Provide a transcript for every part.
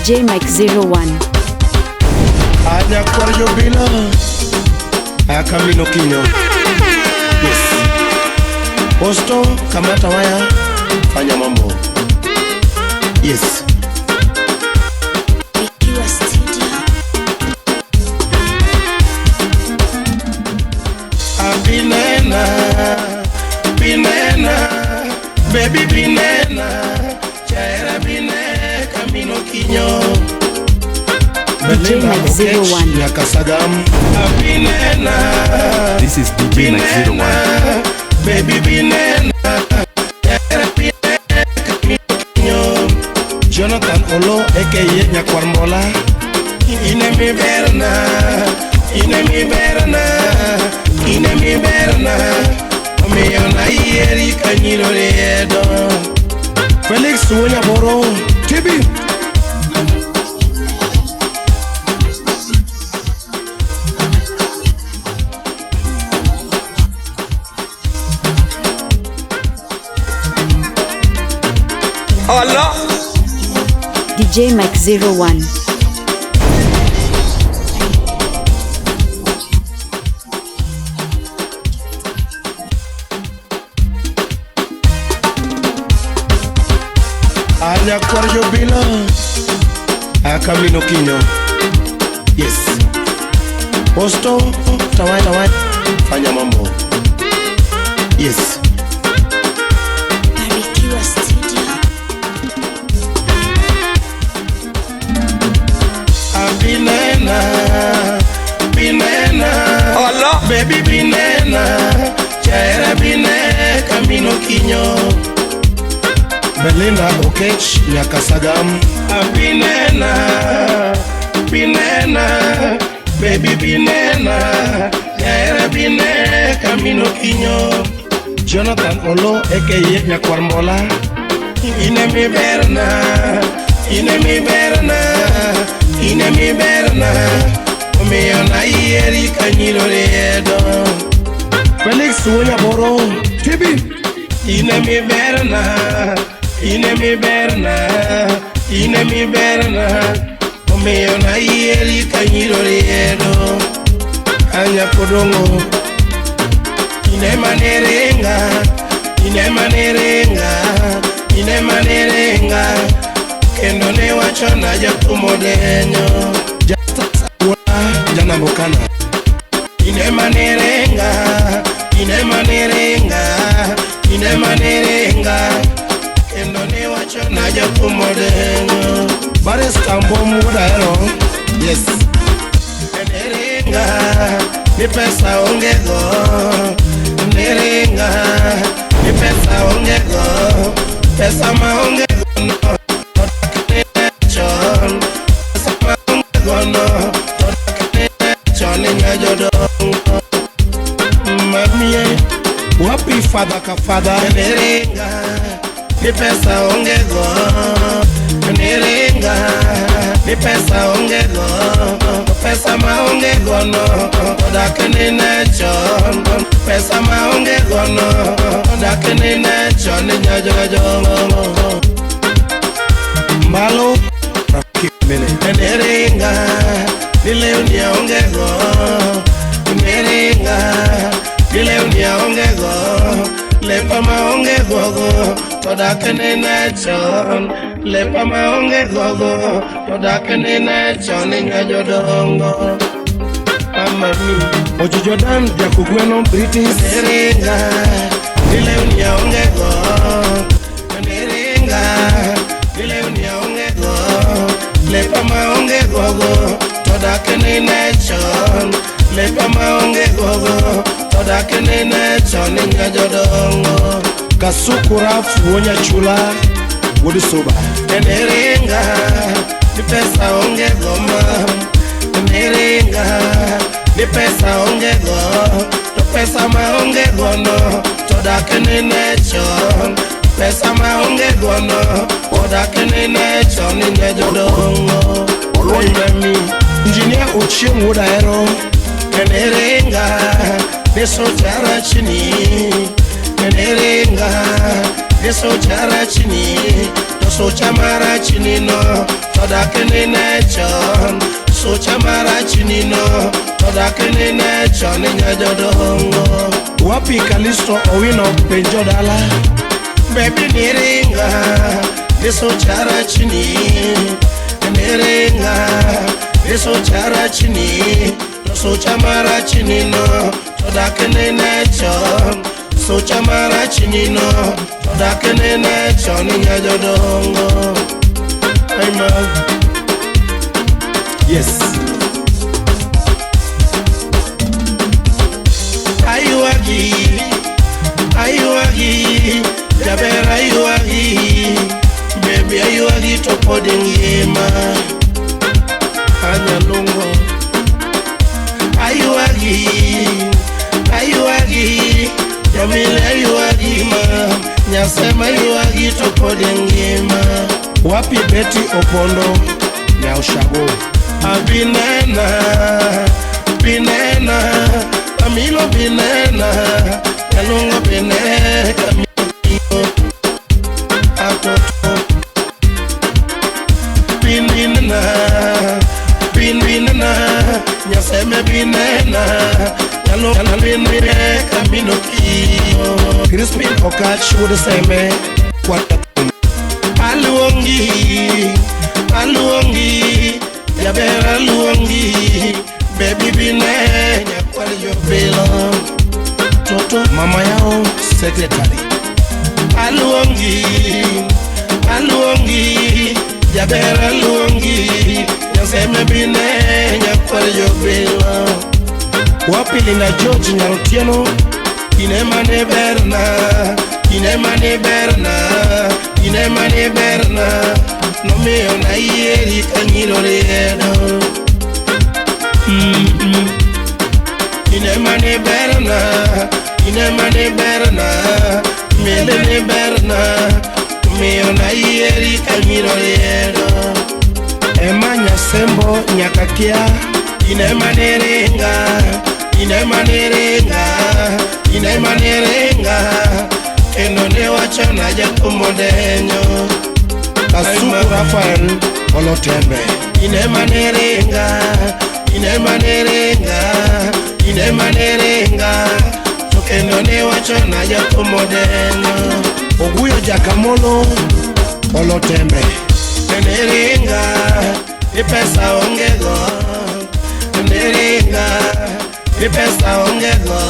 DJ Mike 01. Aja Corjo Bila Camino Kinyo. Yes. Posto kamata waya fanya mambo. Yes. Binena, baby binena, chaira bine, Camino Kinyo. DJ Mike 01. Yakasagam. Binena. This is DJ Mike 01. Baby binena, chaira bine, Camino Kinyo. Jonathan Olo, aka Nyakwarmbola. Inemi berna, inemi berna, inemi berna. Meona ieri kanyiro redo Felix Wonya Boro Tibi Allah DJ Mike 01. Aja Corjo Bila Camino Kinyo. Yes. Posto tawai fanya mambo. Yes. Binena Allah baby binena chaira bine Camino Kinyo. Belinda Okech Yakasagam. Binena, baby binena, chaira bine Camino Kinyo. Jonathan Olo, aka Nyakwarmbola. Inemi berna, inemi berna, inemi berna. Meona ieri kanyiro redo Felix Wonya Boro Tibi Inemi berna, inemi berna, inemi berna. Meona ieri kanyiro redo Anya Podongo. Inemanerenga, inemanerenga, inemanerenga. Kendo ne wachona jakumodenyo Jana Mbokana. Inemanerenga, inemanerenga, inemanerenga. Kendo ne wachona jakumodenyo Bares Tambom Wudaro. Yes. Nerenga, ni pesa ongego. Nerenga, ni pesa ongego. Pesa maongego no. Chon. Pesa maongego no. Chon nyajodongo. Mamie, wapi fada ka fada. Nerenga, ni pesa ongego. Nerenga, ni pesa ongego. Pesa maongego no. Odakene nechon. Pesa maongego no. Odakene nechon nyajodongo. Mbalo Rakimene. Nerenga, nile unia ongego. Nerenga, nile unia ongego. Lepa maongego go. Todakene nechon. Lepa maongego go. Todakene nechon nyajodongo. Amami Oji Jordan Jakugweno British. Nerenga, nile unia ongego. Nerenga, nile unia ongego. Lepa maongego go. Todakene nechon. Lepa maongego go. Todakene nechon nyajodongo. Kasukura Wonya Chula Wodi Soba. Nerenga, ni pesa ongego ma. Nerenga, ni pesa ongego. To pesa maongego no. Todakene nechon. Pesa maongego no. Todakene nechon nyajodongo. Oyami Engineer Ochieng Wudaro. Nerenga, neso jara chini. Nerenga, neso jara chini. Socha mara chinino toda kenene chon. Socha mara chinino toda kenene chon nyajodongo. Wapi Kalisto Owino Benjodala. Baby niringa nisochara chini. Niringa nisochara chini. Socha mara chinino toda kenene chon. Socha mara chinino toda kenene chon nyajodongo. Amen. Yes. Ayuagi, Jabera ayuagi, baby ayuagi topo dengema, Anyalongo. Ayuagi, Jamile ayuagi ma, Nyasema ayuagi topo dengema. Wapi Betty Opondo, Nyaushago. Binena, Camilo binena, Kalungo bine, Camilo, Atoto. Binena, Nyaseme binena, Kalungo bine, Camilo Kio. Crispin Okach would say me, what Aluongi, Yabera Luongi, baby bine, Nyakwali yo belong. Toto mama yao secretary. Aluongi, Yabera Luongi, Nyaseme bine, Nyakwali yo belong. Wapi Lina George Nyarotiano, Inemane Berna, no me ona yeri kanyiro redo. Inemane Berna, Melene Berna, me ona yeri kanyiro redo. Emanya sembo nyakakia, Inemane renga, Enone wachana jakumodenyo. Kasuku Rafael Olotembe. Inemane renga, Tokenone wachana jakumodenyo. Oguyo Jakamolo Olotembe. Nerenga, ipesa ongego. Nerenga, ipesa ongego.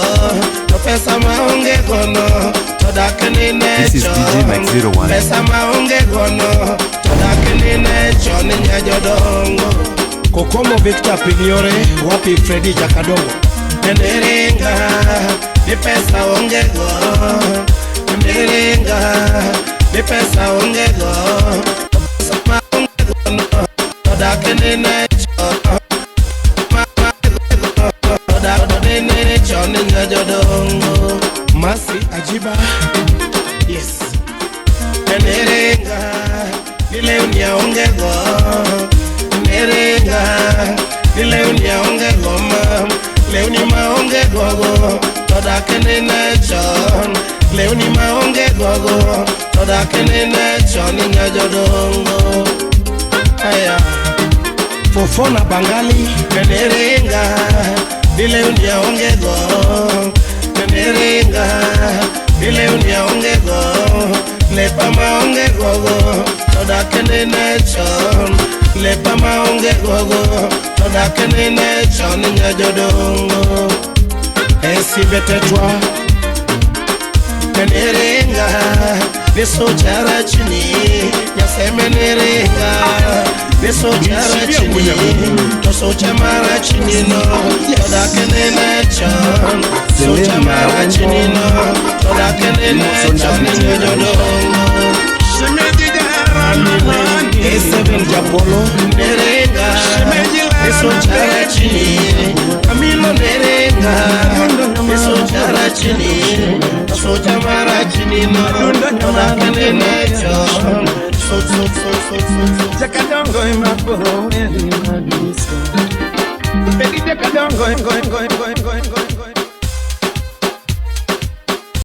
Pesa maongego no. This is DJ Mike 01. Pesa maongego no. Toda kenene chon nyajodongo. Kokomo Victor Pignore, wapi Freddy Jakadongo. Nerenga, ipesa ongego. Nerenga, ipesa ongego. Pesa maongego no. Toda kenene chon. Toda kenene chon nyajodongo. Masi Ajiba, yes. Nerenga, dile unia ongego. Nerenga, dile unia ongego mam. Leuni maongego go, toda kenene chon. Leuni maongego go, toda kenene chon nyajodongo. Aya, Fofona Bangali. Nerenga, dile unia ongego. Nerenga, dile unia ongego. Lepa maongego go, toda kenene chon. Lepa maongego go, toda kenene chon nyajodongo. Esi betetwa. Nerenga, nisochara chini. Nyaseme nerenga, nisochara chini. Tosocha mara chini no. Toda kenene chon. Socha mara chini no. Toda kenene chon nyajodongo. Seven Japolo Nerenga, Nisochara chini. Camilo Nerenga, Nisochara chini. Socha mara chini no. Toda kenene chon. Jakadongo imaporo Jakadongo